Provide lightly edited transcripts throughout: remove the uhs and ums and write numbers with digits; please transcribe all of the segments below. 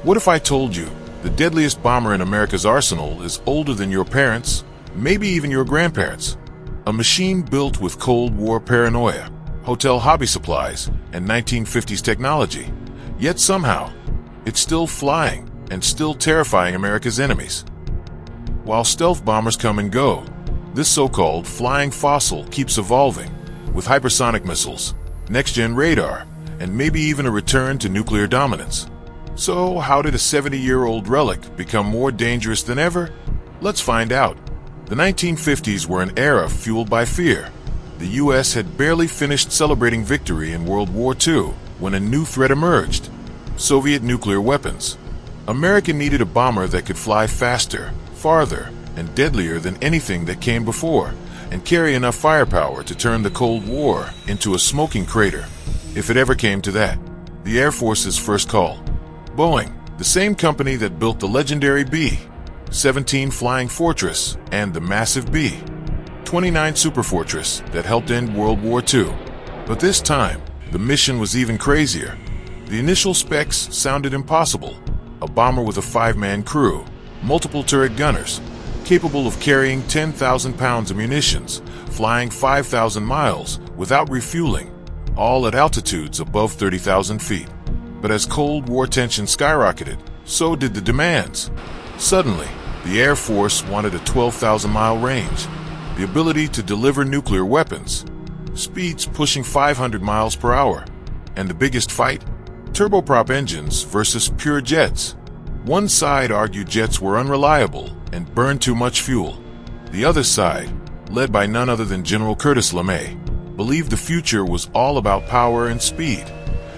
What if I told you the deadliest bomber in America's arsenal is older than your parents, maybe even your grandparents? A machine built with Cold War paranoia, hotel hobby supplies, and 1950s technology. Yet somehow, it's still flying and still terrifying America's enemies. While stealth bombers come and go, this so-called flying fossil keeps evolving, with hypersonic missiles, next-gen radar, and maybe even a return to nuclear dominance. So how did a 70-year-old relic become more dangerous than ever? Let's find out. The 1950s were an era fueled by fear. The U.S. had barely finished celebrating victory in World War II when a new threat emerged: Soviet nuclear weapons. America needed a bomber that could fly faster, farther, and deadlier than anything that came before, and carry enough firepower to turn the Cold War into a smoking crater. If it ever came to that, the Air Force's first call. Boeing, the same company that built the legendary B-52 Flying Fortress and the massive B-29 Superfortress that helped end World War II. But this time, the mission was even crazier. The initial specs sounded impossible. A bomber with a 5-man crew, multiple turret gunners, capable of carrying 10,000 pounds of munitions, flying 5,000 miles without refueling, all at altitudes above 30,000 feet. But as Cold War tension skyrocketed, so did the demands. Suddenly, the Air Force wanted a 12,000-mile range, the ability to deliver nuclear weapons, speeds pushing 500 miles per hour, and the biggest fight? Turboprop engines versus pure jets. One side argued jets were unreliable and burned too much fuel. The other side, led by none other than General Curtis LeMay, believed the future was all about power and speed,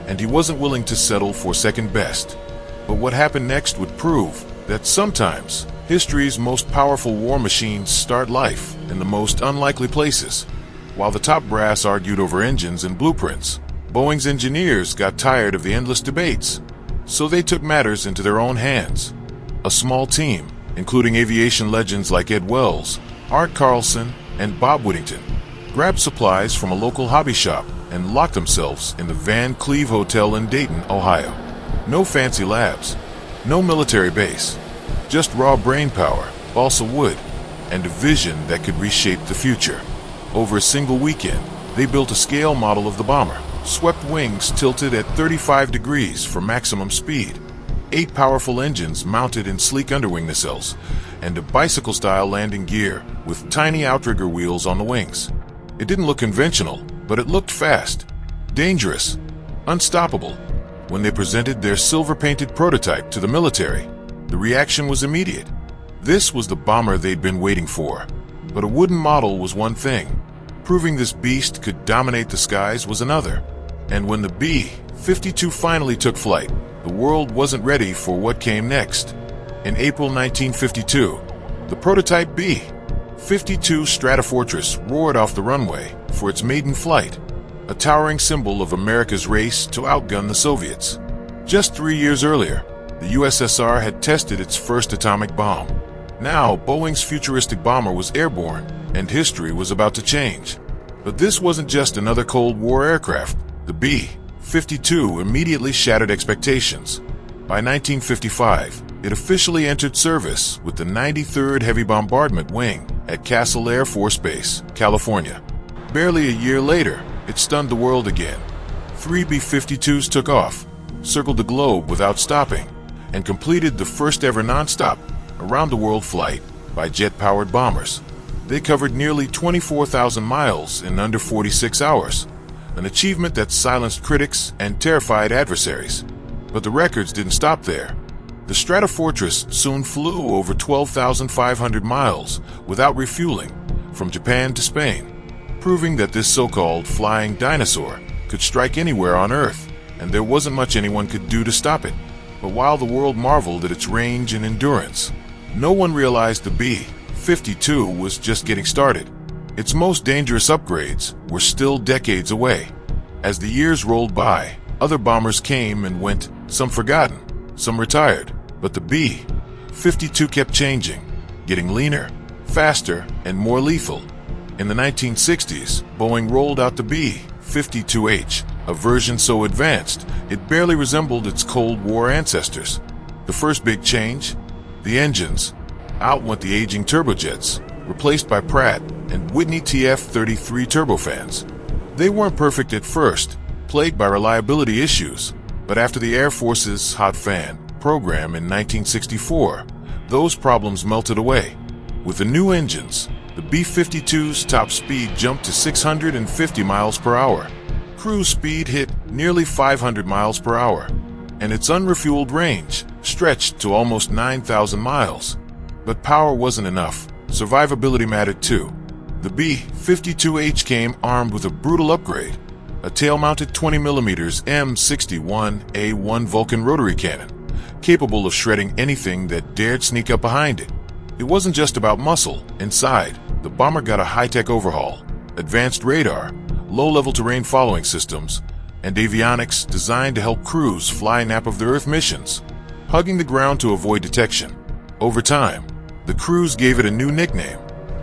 and he wasn't willing to settle for second best. But what happened next would prove that sometimes history's most powerful war machines start life in the most unlikely places. While the top brass argued over engines and blueprints, Boeing's engineers got tired of the endless debates, so they took matters into their own hands. A small team, including aviation legends like Ed Wells, Art Carlson, and Bob Whittington, grabbed supplies from a local hobby shop and locked themselves in the Van Cleve Hotel in Dayton, Ohio. No fancy labs, no military base, just raw brainpower, balsa wood, and a vision that could reshape the future. Over a single weekend, they built a scale model of the bomber, swept wings tilted at 35 degrees for maximum speed, 8 powerful engines mounted in sleek underwing nacelles, and a bicycle-style landing gear with tiny outrigger wheels on the wings. It didn't look conventional, but it looked fast, dangerous, unstoppable. When they presented their silver-painted prototype to the military, the reaction was immediate. This was the bomber they'd been waiting for. But a wooden model was one thing. Proving this beast could dominate the skies was another. And when the B-52 finally took flight, the world wasn't ready for what came next. In April 1952, the prototype B-52 Stratofortress roared off the runway for its maiden flight, a towering symbol of America's race to outgun the Soviets. Just 3 years earlier, the USSR had tested its first atomic bomb. Now, Boeing's futuristic bomber was airborne, and history was about to change. But this wasn't just another Cold War aircraft. The B-52 immediately shattered expectations. By 1955, it officially entered service with the 93rd Heavy Bombardment Wing at Castle Air Force Base, California. Barely a year later, it stunned the world again. 3 B-52s took off, circled the globe without stopping, and completed the first-ever non-stop, around-the-world flight by jet-powered bombers. They covered nearly 24,000 miles in under 46 hours, an achievement that silenced critics and terrified adversaries. But the records didn't stop there. The Stratofortress soon flew over 12,500 miles without refueling, from Japan to Spain, proving that this so-called flying dinosaur could strike anywhere on Earth, and there wasn't much anyone could do to stop it. But while the world marveled at its range and endurance, no one realized the B-52 was just getting started. Its most dangerous upgrades were still decades away. As the years rolled by, other bombers came and went, some forgotten, some retired, but the B-52 kept changing, getting leaner, faster, and more lethal. In the 1960s, Boeing rolled out the B-52H, a version so advanced it barely resembled its Cold War ancestors. The first big change? The engines. Out went the aging turbojets, replaced by Pratt and Whitney TF-33 turbofans. They weren't perfect at first, plagued by reliability issues, but after the Air Force's hot fan program in 1964, those problems melted away. With the new engines, the B-52's top speed jumped to 650 miles per hour. Cruise speed hit nearly 500 miles per hour, and its unrefueled range stretched to almost 9,000 miles. But power wasn't enough. Survivability mattered too. The B-52H came armed with a brutal upgrade, a tail-mounted 20mm M61A1 Vulcan rotary cannon, capable of shredding anything that dared sneak up behind it. It wasn't just about muscle. Inside, the bomber got a high-tech overhaul, advanced radar, low-level terrain following systems, and avionics designed to help crews fly nap-of-the-earth missions, hugging the ground to avoid detection. Over time, the crews gave it a new nickname,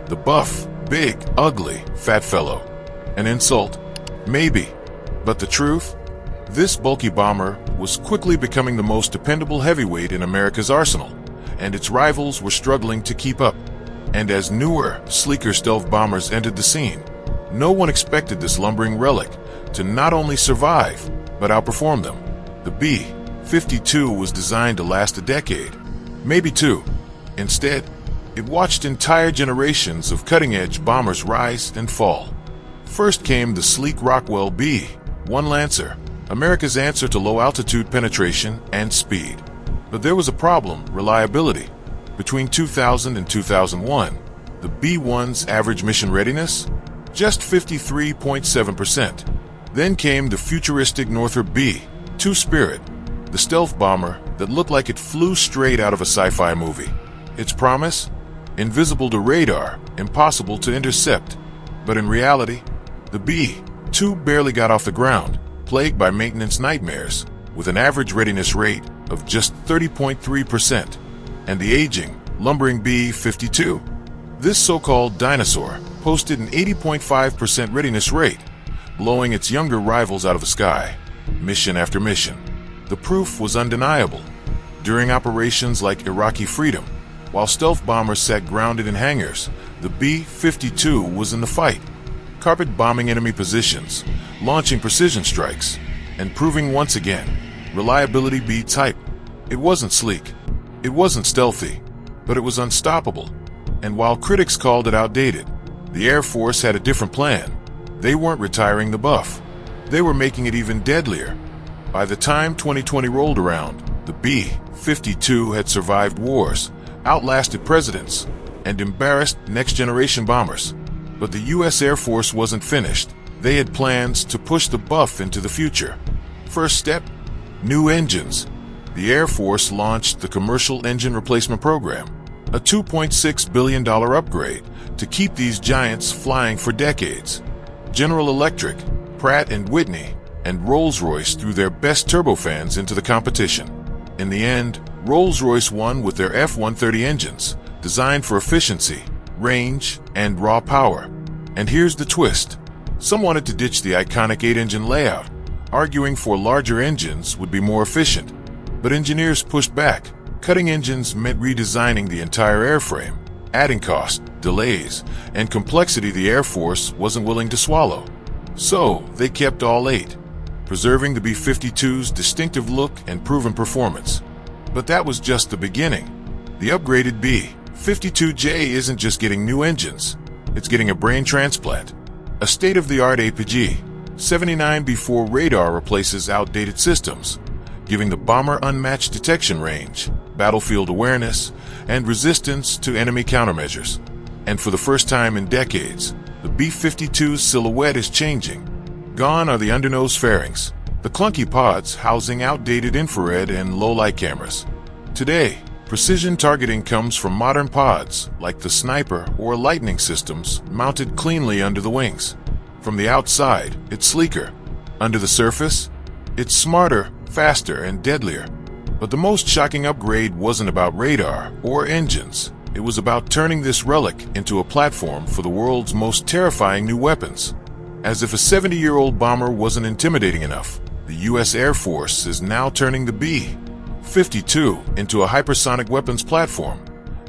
the buff, big, ugly, fat fellow. An insult? Maybe. But the truth? This bulky bomber was quickly becoming the most dependable heavyweight in America's arsenal, and its rivals were struggling to keep up. And as newer, sleeker stealth bombers entered the scene, no one expected this lumbering relic to not only survive, but outperform them. The B-52 was designed to last a decade, maybe two. Instead, it watched entire generations of cutting-edge bombers rise and fall. First came the sleek Rockwell B-1 Lancer, America's answer to low-altitude penetration and speed. But there was a problem: reliability. Between 2000 and 2001, the B-1's average mission readiness? Just 53.7%. Then came the futuristic Northrop B-2 Spirit, the stealth bomber that looked like it flew straight out of a sci-fi movie. Its promise? Invisible to radar, impossible to intercept. But in reality, the B-2 barely got off the ground, plagued by maintenance nightmares, with an average readiness rate of just 30.3%. And the aging, lumbering B-52. This so-called dinosaur posted an 80.5% readiness rate, blowing its younger rivals out of the sky, mission after mission. The proof was undeniable. During operations like Iraqi Freedom, while stealth bombers sat grounded in hangars, the B-52 was in the fight, carpet bombing enemy positions, launching precision strikes, and proving once again, reliability beats hype. It wasn't sleek, it wasn't stealthy, but it was unstoppable. And while critics called it outdated, the Air Force had a different plan. They weren't retiring the buff. They were making it even deadlier. By the time 2020 rolled around, the B-52 had survived wars, outlasted presidents, and embarrassed next-generation bombers. But the U.S. Air Force wasn't finished. They had plans to push the buff into the future. First step, new engines. The Air Force launched the Commercial Engine Replacement Program, a $2.6 billion upgrade to keep these giants flying for decades. General Electric, Pratt & Whitney, and Rolls-Royce threw their best turbofans into the competition. In the end, Rolls-Royce won with their F-130 engines, designed for efficiency, range, and raw power. And here's the twist. Some wanted to ditch the iconic 8-engine layout, arguing for larger engines would be more efficient. But engineers pushed back. Cutting engines meant redesigning the entire airframe, adding cost, delays, and complexity the Air Force wasn't willing to swallow. So they kept all 8, preserving the B-52's distinctive look and proven performance. But that was just the beginning. The upgraded B-52J isn't just getting new engines, it's getting a brain transplant, a state-of-the-art APG-79B4 radar replaces outdated systems, giving the bomber unmatched detection range, battlefield awareness, and resistance to enemy countermeasures. And for the first time in decades, the B-52's silhouette is changing. Gone are the undernose fairings, the clunky pods housing outdated infrared and low-light cameras. Today, precision targeting comes from modern pods like the Sniper or Lightning systems mounted cleanly under the wings. From the outside, it's sleeker. Under the surface, it's smarter, faster, and deadlier. But the most shocking upgrade wasn't about radar or engines. It was about turning this relic into a platform for the world's most terrifying new weapons. As if a 70-year-old bomber wasn't intimidating enough, the U.S. Air Force is now turning the B B-52 into a hypersonic weapons platform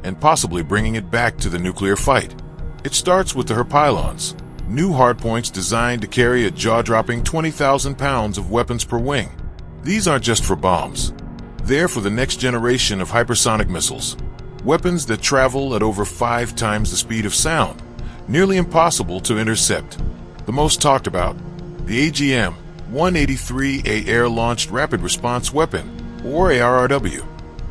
and possibly bringing it back to the nuclear fight. It starts with her pylons, new hardpoints designed to carry a jaw-dropping 20,000 pounds of weapons per wing. These aren't just for bombs. They're for the next generation of hypersonic missiles, weapons that travel at over 5 times the speed of sound, nearly impossible to intercept. The most talked about, the AGM-183A Air-Launched Rapid Response Weapon, or ARRW.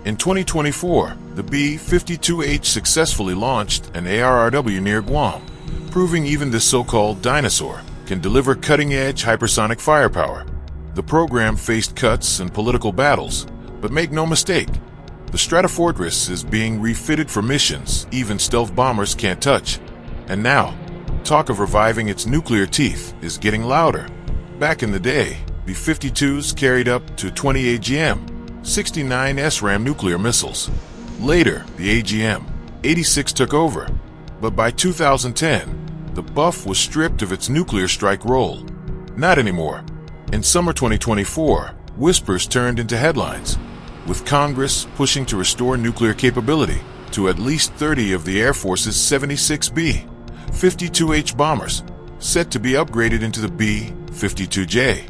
In 2024, the B-52H successfully launched an ARRW near Guam, proving even this so-called dinosaur can deliver cutting-edge hypersonic firepower. The program faced cuts and political battles, but make no mistake, the Stratofortress is being refitted for missions even stealth bombers can't touch. And now, talk of reviving its nuclear teeth is getting louder. Back in the day, B-52s carried up to 20 AGM-69 SRAM nuclear missiles. Later, the AGM-86 took over, but by 2010, the buff was stripped of its nuclear strike role. Not anymore. In summer 2024, whispers turned into headlines, with Congress pushing to restore nuclear capability to at least 30 of the Air Force's 76 B-52H bombers, set to be upgraded into the B-52J.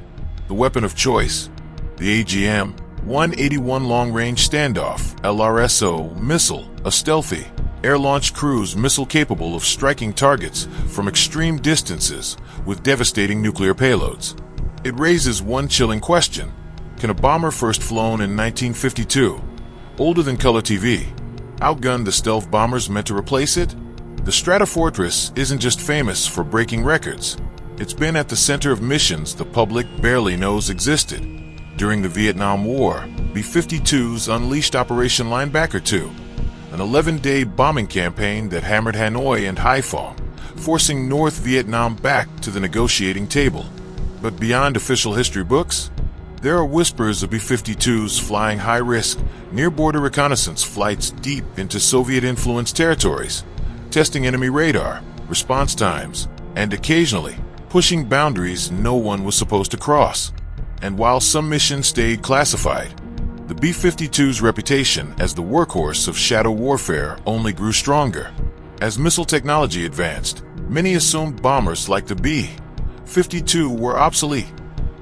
The weapon of choice, the AGM-181 Long-Range Standoff LRSO missile, a stealthy, air-launched cruise missile capable of striking targets from extreme distances with devastating nuclear payloads. It raises one chilling question. Can a bomber first flown in 1952, older than color TV, outgun the stealth bombers meant to replace it? The Stratofortress isn't just famous for breaking records. It's been at the center of missions the public barely knows existed. During the Vietnam War, B-52s unleashed Operation Linebacker II, an 11-day bombing campaign that hammered Hanoi and Haiphong, forcing North Vietnam back to the negotiating table. But beyond official history books, there are whispers of B-52s flying high-risk, near-border reconnaissance flights deep into Soviet-influenced territories, testing enemy radar, response times, and occasionally pushing boundaries no one was supposed to cross. And while some missions stayed classified, the B-52's reputation as the workhorse of shadow warfare only grew stronger. As missile technology advanced, many assumed bombers like the B-52 were obsolete,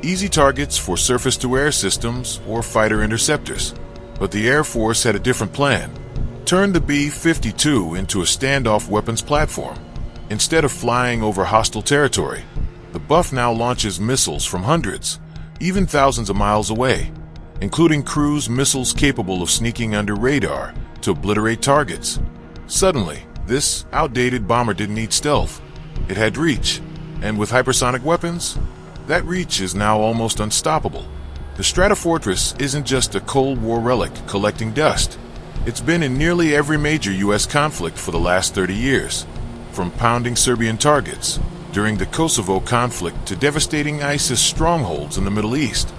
easy targets for surface-to-air systems or fighter interceptors. But the Air Force had a different plan. Turn the B-52 into a standoff weapons platform. Instead of flying over hostile territory, the buff now launches missiles from hundreds, even thousands of miles away, including cruise missiles capable of sneaking under radar to obliterate targets. Suddenly, this outdated bomber didn't need stealth. It had reach, and with hypersonic weapons, that reach is now almost unstoppable. The Stratofortress isn't just a Cold War relic collecting dust. It's been in nearly every major U.S. conflict for the last 30 years, from pounding Serbian targets during the Kosovo conflict to devastating ISIS strongholds in the Middle East.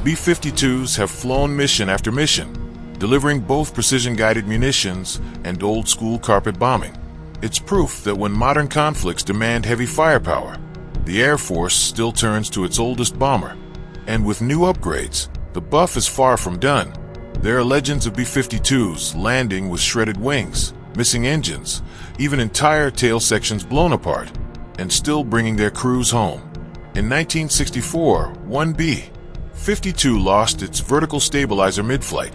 B-52s have flown mission after mission, delivering both precision-guided munitions and old-school carpet bombing. It's proof that when modern conflicts demand heavy firepower, the Air Force still turns to its oldest bomber. And with new upgrades, the buff is far from done. There are legends of B-52s landing with shredded wings, missing engines, even entire tail sections blown apart, and still bringing their crews home. In 1964, one B-52 lost its vertical stabilizer mid-flight.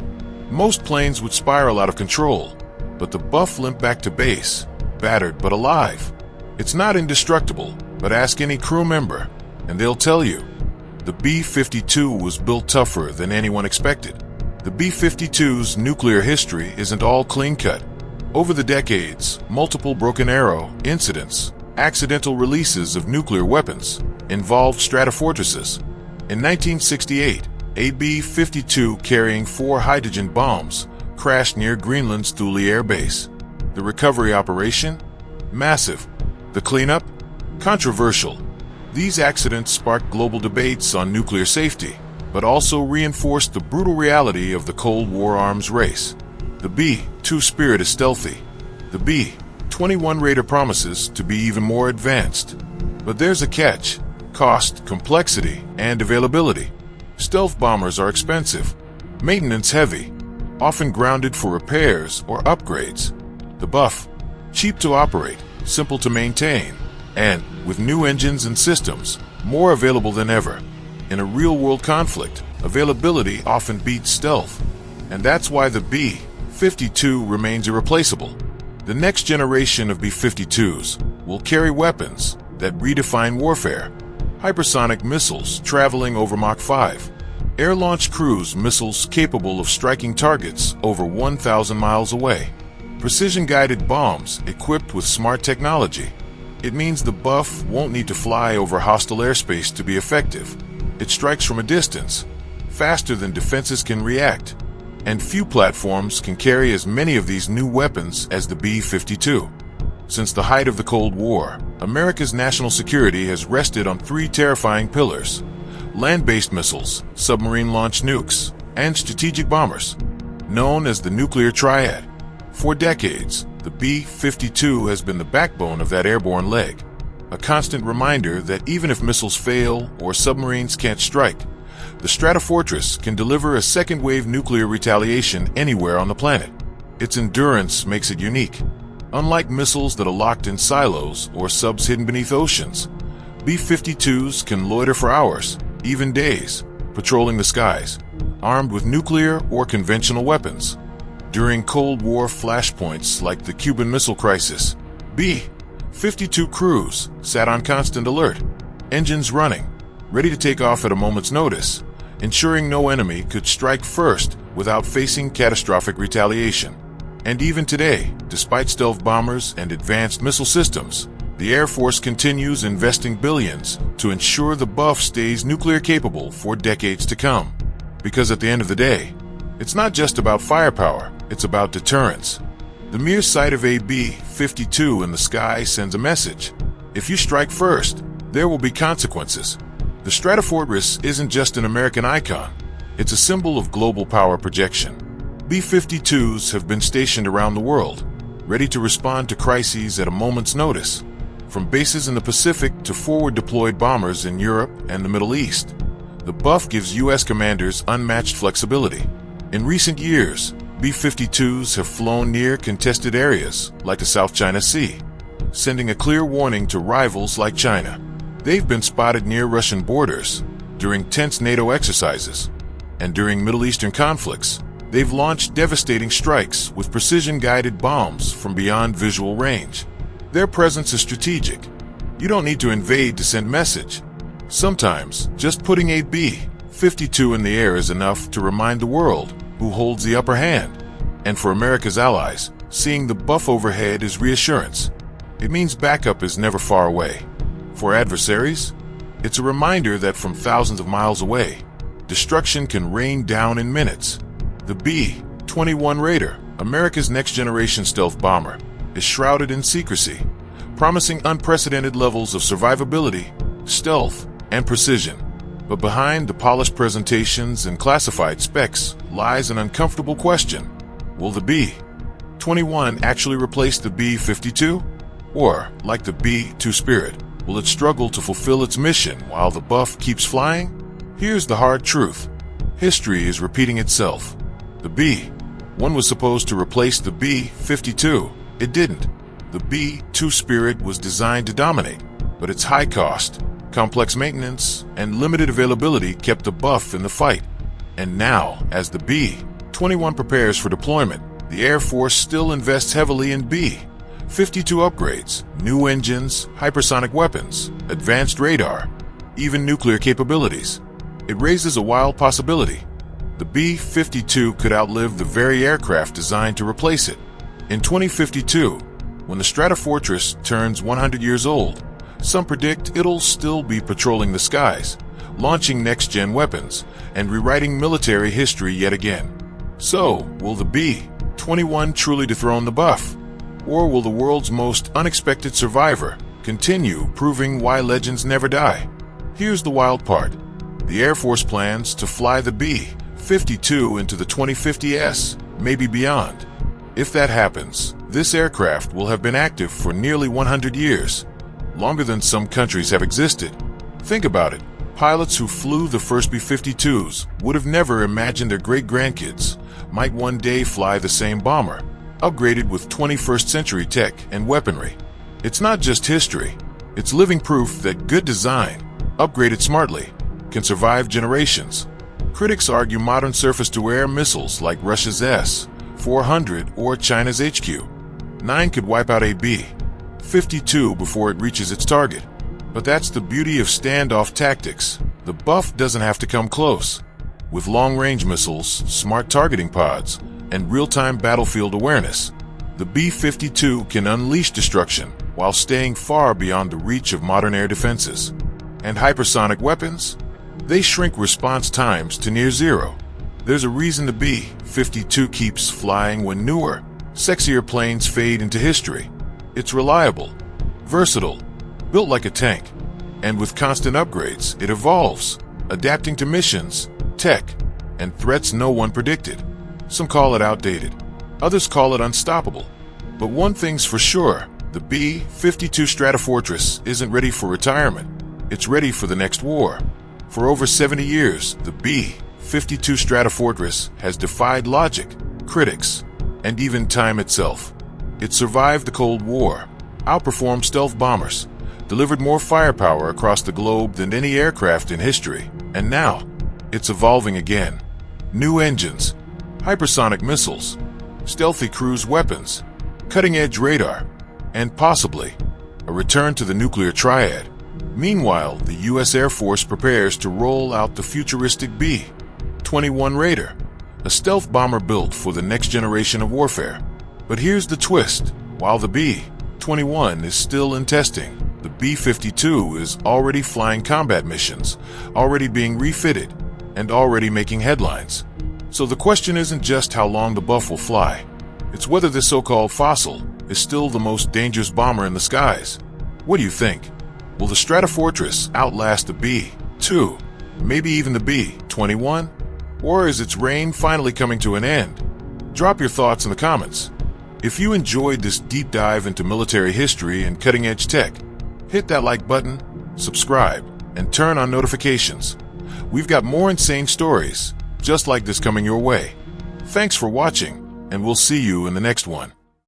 Most planes would spiral out of control, but the buff limped back to base, battered but alive. It's not indestructible, but ask any crew member, and they'll tell you. The B-52 was built tougher than anyone expected. The B-52's nuclear history isn't all clean-cut. Over the decades, multiple broken arrow incidents, accidental releases of nuclear weapons, involved Stratofortresses. In 1968, a B-52 carrying 4 hydrogen bombs crashed near Greenland's Thule Air Base. The recovery operation? Massive. The cleanup? Controversial. These accidents sparked global debates on nuclear safety, but also reinforced the brutal reality of the Cold War arms race. The B-2 Spirit is stealthy. The B-21 Raider promises to be even more advanced. But there's a catch: cost, complexity, and availability. Stealth bombers are expensive. Maintenance heavy, often grounded for repairs or upgrades. The buff, cheap to operate, simple to maintain, and, with new engines and systems, more available than ever. In a real-world conflict, availability often beats stealth, and that's why the B-52 remains irreplaceable. The next generation of B-52s will carry weapons that redefine warfare. Hypersonic missiles traveling over Mach 5. Air-launched cruise missiles capable of striking targets over 1,000 miles away. Precision-guided bombs equipped with smart technology. It means the buff won't need to fly over hostile airspace to be effective. It strikes from a distance, faster than defenses can react. And few platforms can carry as many of these new weapons as the B-52. Since the height of the Cold War, America's national security has rested on three terrifying pillars: land-based missiles, submarine-launched nukes, and strategic bombers, known as the nuclear triad. For decades, the B-52 has been the backbone of that airborne leg, a constant reminder that even if missiles fail or submarines can't strike, the Stratofortress can deliver a second-wave nuclear retaliation anywhere on the planet. Its endurance makes it unique. Unlike missiles that are locked in silos or subs hidden beneath oceans, B-52s can loiter for hours, even days, patrolling the skies, armed with nuclear or conventional weapons. During Cold War flashpoints like the Cuban Missile Crisis, B-52 crews sat on constant alert, engines running, ready to take off at a moment's notice, ensuring no enemy could strike first without facing catastrophic retaliation. And even today, despite stealth bombers and advanced missile systems, the Air Force continues investing billions to ensure the buff stays nuclear capable for decades to come. Because at the end of the day, it's not just about firepower, it's about deterrence. The mere sight of a B-52 in the sky sends a message. If you strike first, there will be consequences. The Stratofortress isn't just an American icon, it's a symbol of global power projection. B-52s have been stationed around the world, ready to respond to crises at a moment's notice, from bases in the Pacific to forward-deployed bombers in Europe and the Middle East. The buff gives U.S. commanders unmatched flexibility. In recent years, B-52s have flown near contested areas like the South China Sea, sending a clear warning to rivals like China. They've been spotted near Russian borders during tense NATO exercises, and during Middle Eastern conflicts, they've launched devastating strikes with precision-guided bombs from beyond visual range. Their presence is strategic. You don't need to invade to send message. Sometimes, just putting a B-52 in the air is enough to remind the world who holds the upper hand. And for America's allies, seeing the buff overhead is reassurance. It means backup is never far away. For adversaries, it's a reminder that from thousands of miles away, destruction can rain down in minutes. The B-21 Raider, America's next-generation stealth bomber, is shrouded in secrecy, promising unprecedented levels of survivability, stealth, and precision. But behind the polished presentations and classified specs lies an uncomfortable question. Will the B-21 actually replace the B-52? Or, like the B-2 Spirit, will it struggle to fulfill its mission while the buff keeps flying? Here's the hard truth. History is repeating itself. The B-1 was supposed to replace the B-52. It didn't. The B-2 Spirit was designed to dominate, but its high cost, complex maintenance, and limited availability kept the buff in the fight. And now, as the B-21 prepares for deployment, the Air Force still invests heavily in B-52 upgrades, new engines, hypersonic weapons, advanced radar, even nuclear capabilities. It raises a wild possibility. The B-52 could outlive the very aircraft designed to replace it. In 2052, when the Stratofortress turns 100 years old, some predict it'll still be patrolling the skies, launching next-gen weapons, and rewriting military history yet again. So, will the B-21 truly dethrone the buff? Or will the world's most unexpected survivor continue proving why legends never die? Here's the wild part. The Air Force plans to fly the B-52 into the 2050s, maybe beyond. If that happens, this aircraft will have been active for nearly 100 years, longer than some countries have existed. Think about it. Pilots who flew the first B-52s would have never imagined their great-grandkids might one day fly the same bomber, upgraded with 21st century tech and weaponry. It's not just history, it's living proof that good design, upgraded smartly, can survive generations. Critics argue modern surface-to-air missiles like Russia's S-400 or China's HQ-9 could wipe out a B-52 before it reaches its target. But that's the beauty of standoff tactics. The buff doesn't have to come close. With long-range missiles, smart targeting pods, and real-time battlefield awareness, the B-52 can unleash destruction while staying far beyond the reach of modern air defenses. And hypersonic weapons? They shrink response times to near zero. There's a reason the B-52 keeps flying when newer, sexier planes fade into history. It's reliable, versatile, built like a tank, and with constant upgrades, it evolves, adapting to missions, tech, and threats no one predicted. Some call it outdated, others call it unstoppable. But one thing's for sure, the B-52 Stratofortress isn't ready for retirement. It's ready for the next war. For over 70 years, the B-52 Stratofortress has defied logic, critics, and even time itself. It survived the Cold War, outperformed stealth bombers, delivered more firepower across the globe than any aircraft in history, and now, it's evolving again. New engines, hypersonic missiles, stealthy cruise weapons, cutting-edge radar, and possibly a return to the nuclear triad. Meanwhile, the U.S. Air Force prepares to roll out the futuristic B-21 Raider, a stealth bomber built for the next generation of warfare. But here's the twist. While the B-21 is still in testing, the B-52 is already flying combat missions, already being refitted, and already making headlines. So the question isn't just how long the buff will fly. It's whether this so-called fossil is still the most dangerous bomber in the skies. What do you think? Will the Stratofortress outlast the B-2, maybe even the B-21? Or is its reign finally coming to an end? Drop your thoughts in the comments. If you enjoyed this deep dive into military history and cutting-edge tech, hit that like button, subscribe, and turn on notifications. We've got more insane stories just like this coming your way. Thanks for watching, and we'll see you in the next one.